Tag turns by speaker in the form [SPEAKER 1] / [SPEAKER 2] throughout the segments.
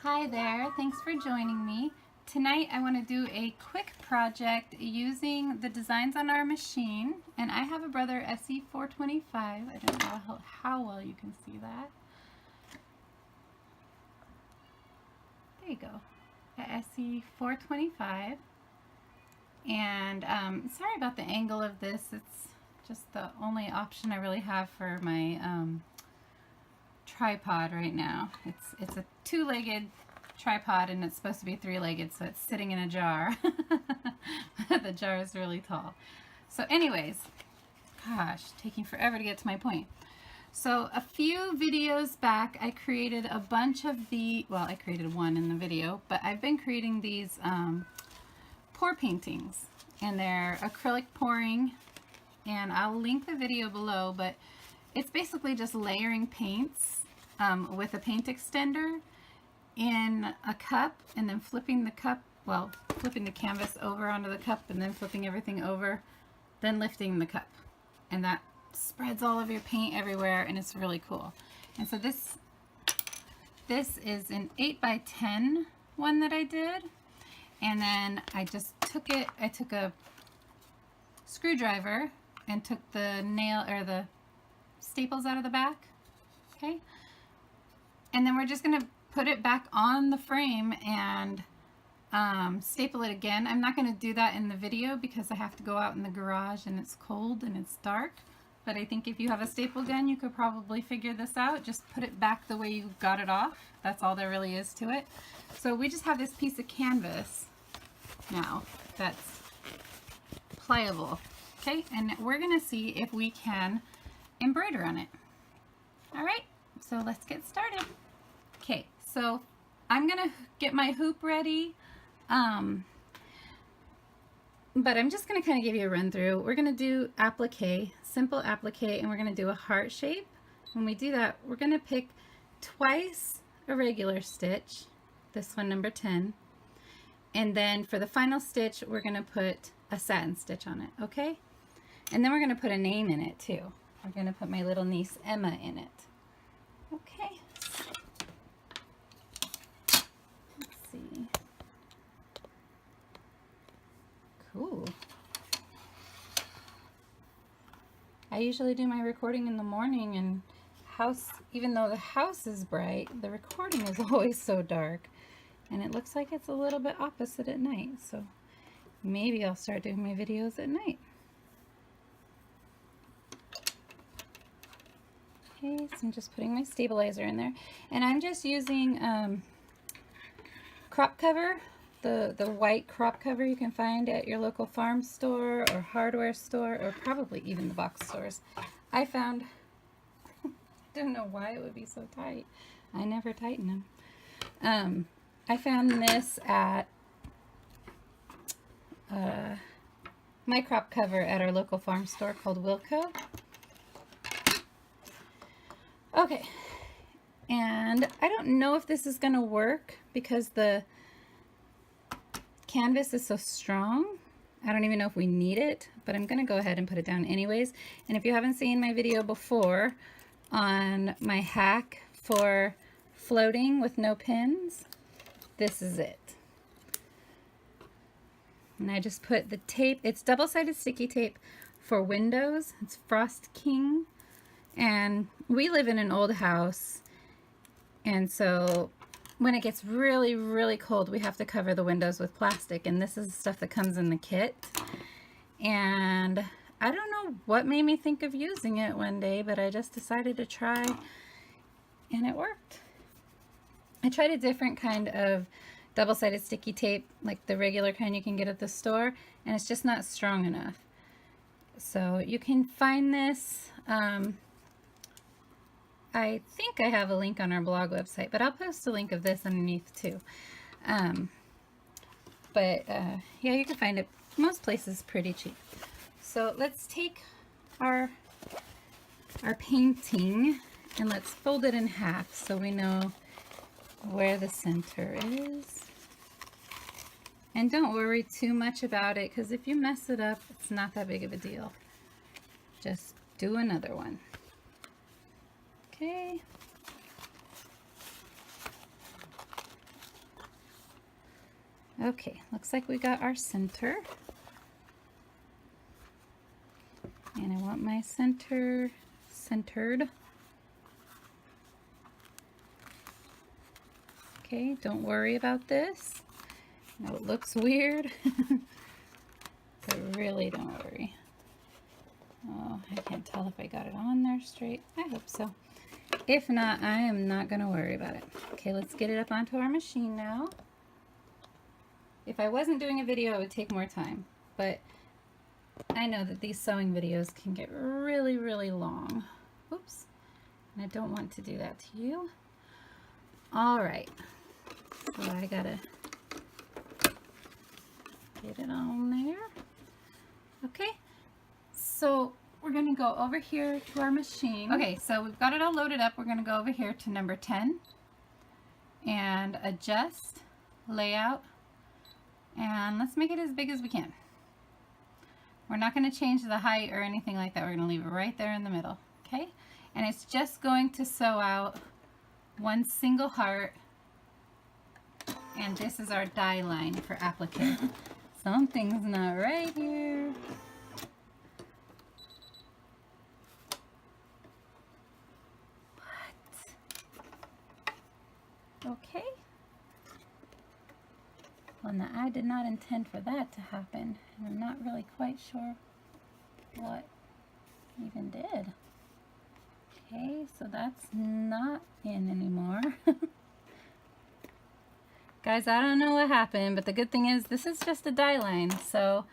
[SPEAKER 1] Hi there, thanks for joining me. Tonight I want to do a quick project using the designs on our machine, and I have a Brother SE425. I don't know how well you can see that. There you go, a SE425. And sorry about the angle of this, it's just the only option I really have for my tripod right now. It's a two-legged tripod and it's supposed to be three-legged, so it's sitting in a jar. The jar is really tall. So anyways, gosh, taking forever to get to my point. So a few videos back I created a bunch of I created one in the video, but I've been creating these pour paintings, and they're acrylic pouring, and I'll link the video below, but it's basically just layering paints with a paint extender in a cup, and then flipping the cup, flipping the canvas over onto the cup, and then flipping everything over, then lifting the cup. And that spreads all of your paint everywhere, and it's really cool. And so this is an 8x10 one that I did. And then I just took a screwdriver and took the nail or the staples out of the back, okay? And then we're just gonna put it back on the frame and staple it again. I'm not gonna do that in the video because I have to go out in the garage and it's cold and it's dark. But I think if you have a staple gun, you could probably figure this out. Just put it back the way you got it off. That's all there really is to it. So we just have this piece of canvas now that's pliable, okay? And we're gonna see if we can embroider on it. All right, so let's get started. Okay, so I'm gonna get my hoop ready, but I'm just gonna kind of give you a run through. We're gonna do applique, simple applique, and we're gonna do a heart shape. When we do that, we're gonna pick twice a regular stitch, this one number 10, and then for the final stitch, we're gonna put a satin stitch on it, okay? And then we're gonna put a name in it too. I'm gonna put my little niece Emma in it. Okay. Let's see. Cool. I usually do my recording in the morning, and even though the house is bright, the recording is always so dark. And it looks like it's a little bit opposite at night, so maybe I'll start doing my videos at night. Okay, so I'm just putting my stabilizer in there, and I'm just using crop cover, the white crop cover you can find at your local farm store or hardware store, or probably even the box stores. I found, don't know why it would be so tight. I never tighten them. I found this at my crop cover at our local farm store called Wilco. Okay, and I don't know if this is going to work because the canvas is so strong. I don't even know if we need it, but I'm going to go ahead and put it down anyways. And if you haven't seen my video before on my hack for floating with no pins, this is it. And I just put the tape, it's double-sided sticky tape for windows. It's Frost King. And we live in an old house, and so when it gets really, really cold, we have to cover the windows with plastic, and this is stuff that comes in the kit. And I don't know what made me think of using it one day, but I just decided to try, and it worked. I tried a different kind of double-sided sticky tape, like the regular kind you can get at the store, and it's just not strong enough. So you can find this, I think I have a link on our blog website, but I'll post a link of this underneath too. Yeah, you can find it most places pretty cheap. So let's take our painting and let's fold it in half so we know where the center is. And don't worry too much about it, because if you mess it up, it's not that big of a deal. Just do another one. Okay. Okay, looks like we got our center. And I want my center centered. Okay, don't worry about this. I know it looks weird, but really don't worry. Oh, I can't tell if I got it on there straight. I hope so. If not, I am not going to worry about it. Okay, let's get it up onto our machine now. If I wasn't doing a video, it would take more time, but I know that these sewing videos can get really, really long. Oops, and I don't want to do that to you. All right, so I gotta get it on there. Okay, so we're gonna go over here to our machine. Okay, so we've got it all loaded up. We're gonna go over here to number 10 and adjust layout, and let's make it as big as we can. We're not going to change the height or anything like that. We're going to leave it right there in the middle, okay? And it's just going to sew out one single heart, and this is our die line for applique. Something's not right here. What? Okay. Well, now I did not intend for that to happen, and I'm not really quite sure what even did. Okay, so that's not in anymore. Guys, I don't know what happened, but the good thing is this is just a die line, so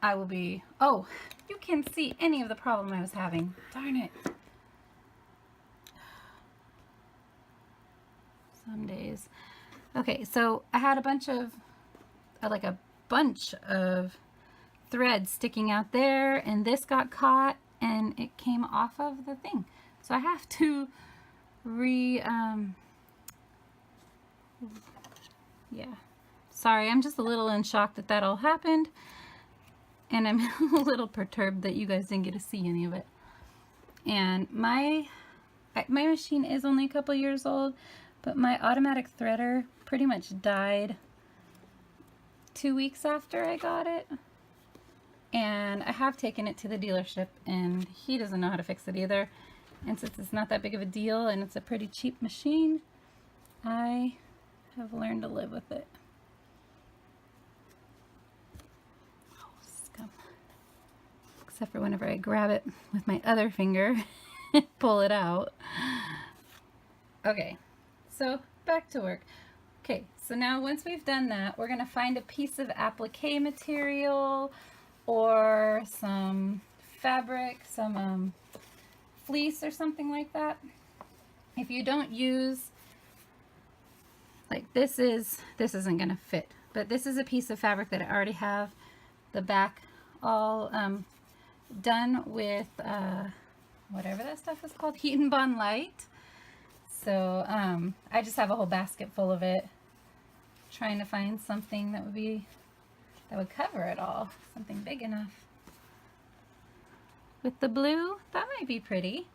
[SPEAKER 1] I will be... Oh, you can see any of the problem I was having. Darn it. Some days. Okay, so I had a bunch of, like a bunch of thread sticking out there, and this got caught and it came off of the thing. So I have to yeah. Sorry, I'm just a little in shock that that all happened, and I'm a little perturbed that you guys didn't get to see any of it. And my machine is only a couple years old, but my automatic threader pretty much died 2 weeks after I got it. And I have taken it to the dealership, and he doesn't know how to fix it either. And since it's not that big of a deal and it's a pretty cheap machine, I have learned to live with it. Oh, scum. Except for whenever I grab it with my other finger and pull it out. Okay, so back to work. Okay, so now once we've done that, we're going to find a piece of applique material or some fabric, some fleece or something like that. If you don't use, like this isn't going to fit, but this is a piece of fabric that I already have the back all done with whatever that stuff is called, Heat and Bond Light. So I just have a whole basket full of it, trying to find something that would cover it all, something big enough. With the blue, that might be pretty.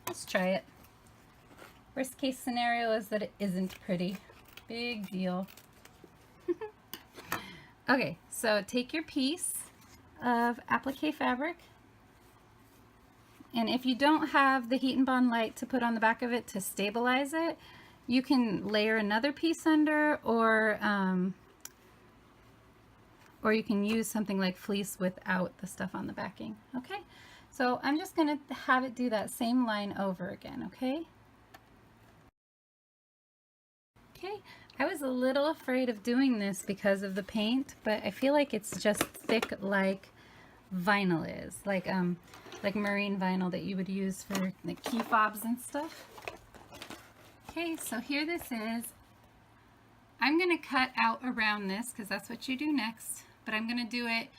[SPEAKER 1] Let's try it. Worst case scenario is that it isn't pretty. Big deal. Okay, so take your piece of applique fabric, and if you don't have the Heat and Bond Light to put on the back of it to stabilize it, you can layer another piece under, or you can use something like fleece without the stuff on the backing. Okay, so I'm just going to have it do that same line over again, okay? Okay, I was a little afraid of doing this because of the paint, but I feel like it's just thick like vinyl is, like marine vinyl that you would use for like key fobs and stuff. Okay, so here this is. I'm going to cut out around this because that's what you do next, but I'm going to do it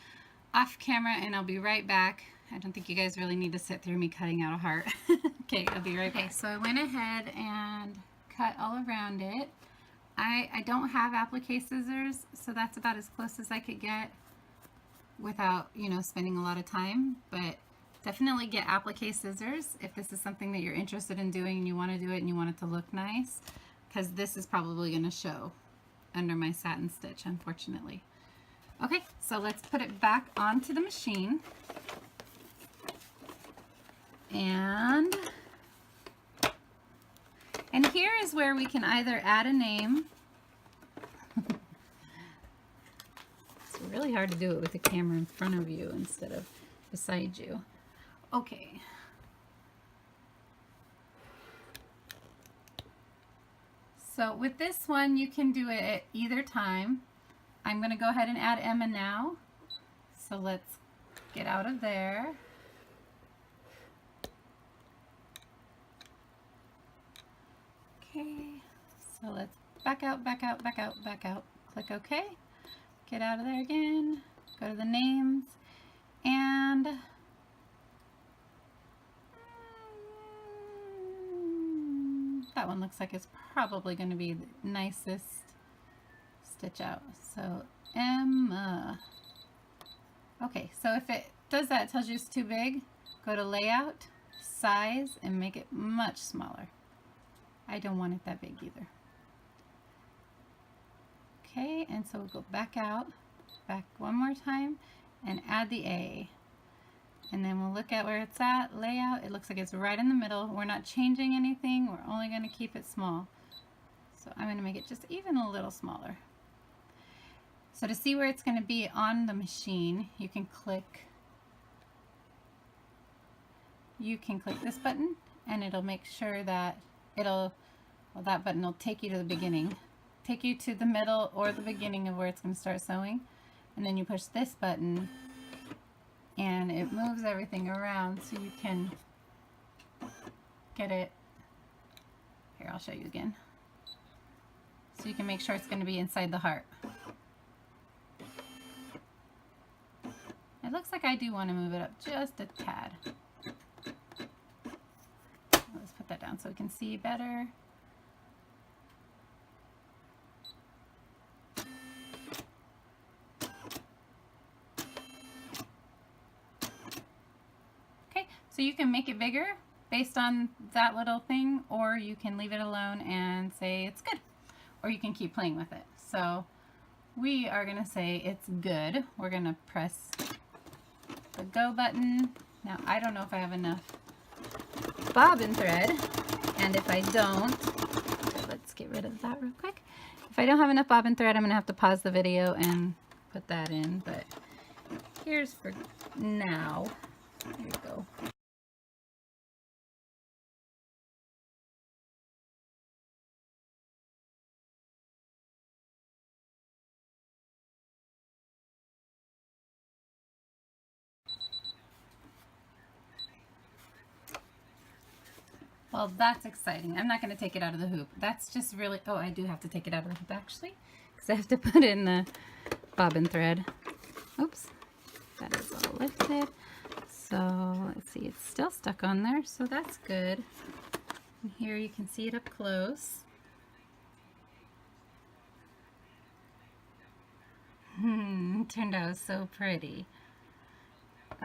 [SPEAKER 1] off camera and I'll be right back. I don't think you guys really need to sit through me cutting out a heart. Okay, I'll be right back. Okay, so I went ahead and cut all around it. I don't have applique scissors, so that's about as close as I could get without, you know, spending a lot of time, but definitely get applique scissors if this is something that you're interested in doing and you want to do it and you want it to look nice, because this is probably going to show. under my satin stitch, unfortunately. Okay, so let's put it back onto the machine. And here is where we can either add a name. It's really hard to do it with the camera in front of you instead of beside you. Okay. So with this one, you can do it at either time. I'm going to go ahead and add Emma now. So let's get out of there. Okay, so let's back out, back out, back out, back out. Click OK. Get out of there again. Go to the names. And that one looks like it's probably going to be the nicest stitch out. So Emma. Okay, so if it does that, it tells you it's too big, go to layout, size, and make it much smaller. I don't want it that big either. Okay, and so we'll go back out, back one more time, and add the A. And then we'll look at where it's at, layout. It looks like it's right in the middle. We're not changing anything. We're only going to keep it small. So I'm going to make it just even a little smaller. So to see where it's going to be on the machine, you can click this button, and it'll make sure that that button will take you to the beginning, take you to the middle or the beginning of where it's going to start sewing. And then you push this button and it moves everything around so you can get it. Here, I'll show you again. So you can make sure it's going to be inside the heart. It looks like I do want to move it up just a tad. Let's put that down so we can see better. Okay, so you can make it bigger based on that little thing, or you can leave it alone and say it's good, or you can keep playing with it. So we are going to say it's good. We're going to press the go button. Now I don't know if I have enough bobbin thread, and if I don't, let's get rid of that real quick. If I don't have enough bobbin thread, I'm going to have to pause the video and put that in, but here's for now. There you go. Well, that's exciting. I'm not going to take it out of the hoop. That's just really, oh, I do have to take it out of the hoop actually, because I have to put in the bobbin thread. Oops, that is all lifted. So let's see, it's still stuck on there, so that's good. And here you can see it up close. It turned out so pretty.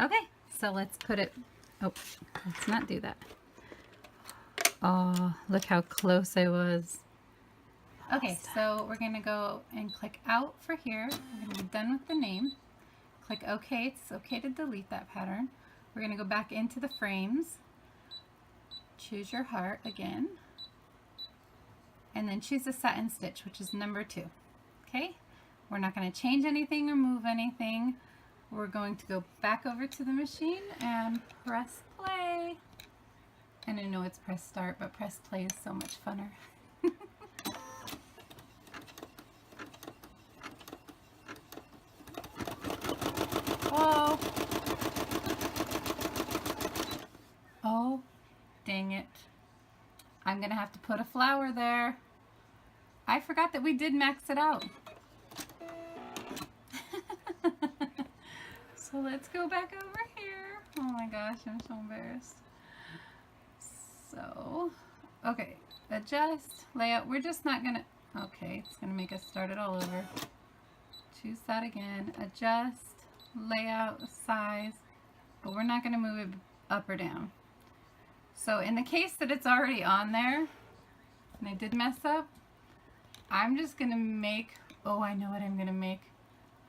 [SPEAKER 1] Okay, so let's put it, oh, let's not do that. Oh, look how close I was. Okay, so we're going to go and click out for here. We're going to be done with the name. Click OK. It's okay to delete that pattern. We're going to go back into the frames. Choose your heart again. And then choose the satin stitch, which is number 2. Okay? We're not going to change anything or move anything. We're going to go back over to the machine and press play. And I know it's press start, but press play is so much funner. Oh. Oh, dang it. I'm gonna have to put a flower there. I forgot that we did max it out. So let's go back over here. Oh my gosh, I'm so embarrassed. So, okay, adjust, layout. We're just not gonna, okay, it's gonna make us start it all over. Choose that again, adjust, layout, size, but we're not gonna move it up or down. So in the case that it's already on there, and I did mess up, I'm just gonna make, oh, I know what I'm gonna make.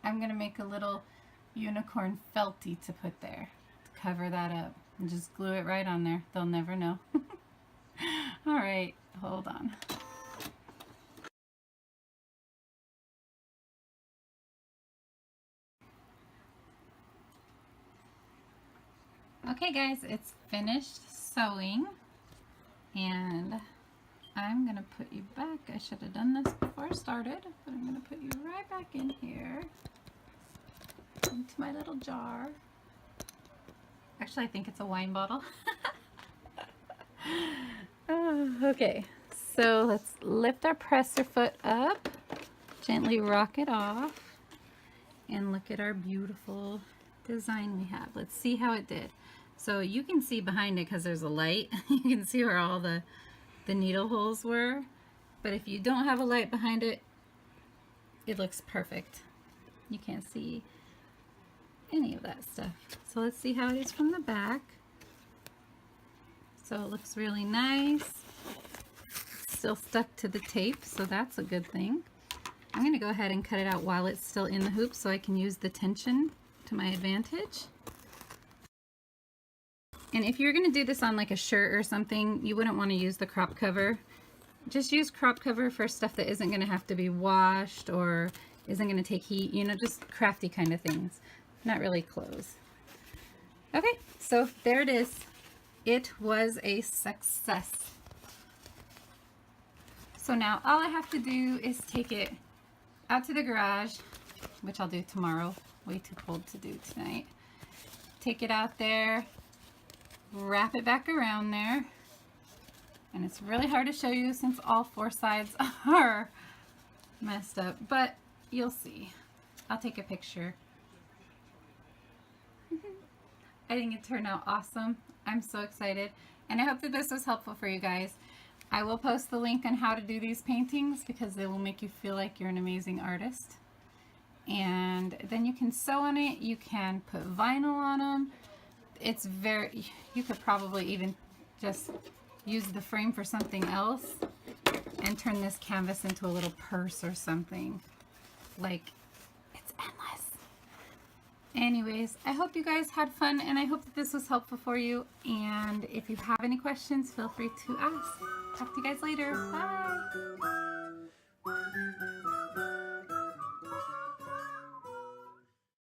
[SPEAKER 1] I'm gonna make a little unicorn felty to put there to cover that up and just glue it right on there. They'll never know. All right, hold on. Okay guys, it's finished sewing, and I'm gonna put you back. I should have done this before I started, but I'm gonna put you right back in here into my little jar. Actually, I think it's a wine bottle. Okay, so let's lift our presser foot up, gently rock it off, and look at our beautiful design we have. Let's see how it did. So you can see behind it because there's a light. You can see where all the needle holes were, but if you don't have a light behind it, it looks perfect. You can't see any of that stuff. So let's see how it is from the back. So it looks really nice. It's still stuck to the tape, so that's a good thing. I'm going to go ahead and cut it out while it's still in the hoop so I can use the tension to my advantage. And if you're going to do this on like a shirt or something, you wouldn't want to use the crop cover. Just use crop cover for stuff that isn't going to have to be washed or isn't going to take heat, you know, just crafty kind of things, not really clothes. Okay, so there it is. It was a success. So now all I have to do is take it out to the garage, which I'll do tomorrow. Way too cold to do tonight. Take it out there, wrap it back around there, and it's really hard to show you since all four sides are messed up, but you'll see. I'll take a picture. I think it turned out awesome. I'm so excited, and I hope that this was helpful for you guys. I will post the link on how to do these paintings because they will make you feel like you're an amazing artist. And then you can sew on it, you can put vinyl on them. It's very, you could probably even just use the frame for something else and turn this canvas into a little purse or something. Like, it's endless. Anyways, I hope you guys had fun, and I hope that this was helpful for you. And if you have any questions, feel free to ask. Talk to you guys later. Bye.